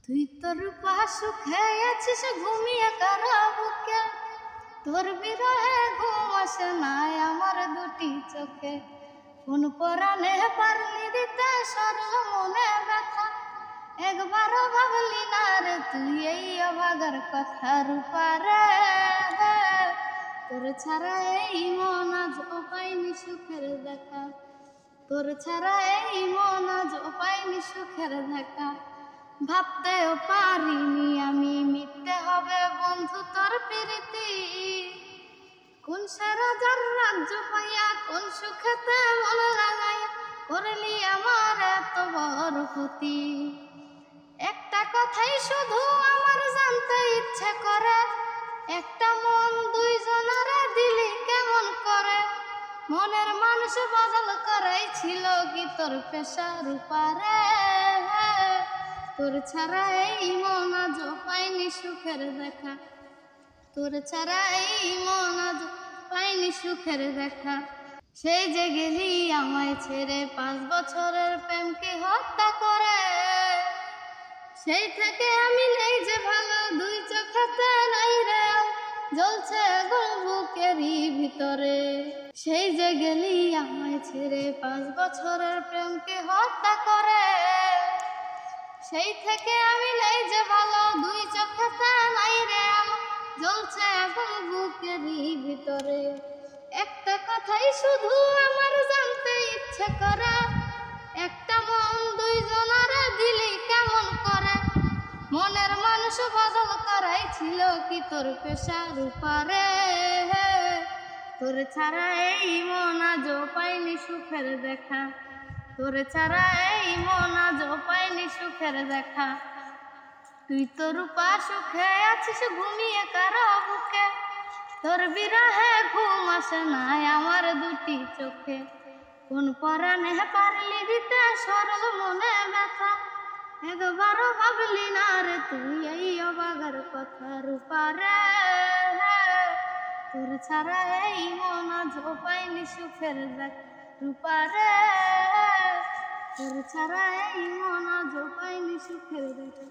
তুই তোর পাশু খেয়েছিস ঘুমিয়ে কারো বুকে, তোর বিরহে ঘুম আসে নাই আমার দুটি চোখে। কোন পরাণে পারলি দিতে সরল মনে ব্যথা, একবারও ভাবলি না রে তুই এই অভাগার কথা। রূপারে তোর ছাড়া এই মন আজ পাইনি সুখের দেখা, তোর ছাড়া এই মন আজ পাইনি সুখের দেখা। ভাবতেও পারিনি আমি মিথ্যে হবে বন্ধু তোর প্রীতি, কোন সারা যার রাজ্য পাইয়া কোন সুখেতে মন লাগাইয়া করলি আমার এত বড় ক্ষতি। একটা কথাই শুধু আমার জানতে ইচ্ছে করে, একটা মন দুইজনারে দিলি কেমন করে? মনের মানুষ বদল করাই ছিল কি তোর পেশা? রূপারে তোর ছাড়া এই মন আজ পাইনি সুখের দেখা, তোর ছাড়া এই মন আজ পাইনি সুখের দেখা। সেই যে গেলি আমায় ছেড়ে 5 বছরের প্রেমকে হত্যা করে, সেই থেকে আমি নেই যে ভালো, দুই চোখেতে নাই রে জ্বলছে আগুন বুকেরই ভিতরে। সেই যে গেলি আমায় ছেড়ে 5 বছরের প্রেমকে হত্যা করে, সেই থেকে আমি নেই যে ভালো, দুই চোখেতে নাই রে জ্বলছে আগুন বুকেরই ভিতরে। একটা কথাই শুধু আমার জানতে ইচ্ছে করে, একটা মন দুইজনারে দিলি কেমন করে? মনের মানুষ বদল করাই ছিল কি তোর পেশা? রূপারে তোর ছাড়া এই মন আজ পাইনি সুখের দেখা, তোর ছাড়া এই মন আজ পাইনি সুখের দেখা। তুই তো রূপা সুখে আছিস ঘুমিয়ে কারো বুকে, তোর বিরহে ঘুম আসে নাই আমার দুটি চোখে। কোন পরাণে পারলি দিতে সরল মনে ব্যথা, একবারও ভাবলি না রে তুই এই অভাগার কথা। রূপারে তোর ছাড়া এই মন আজ পাইনি সুখের দেখা। রূপারে তোর ছাড়া এই মন আজ পাইনি সুখের দেখা।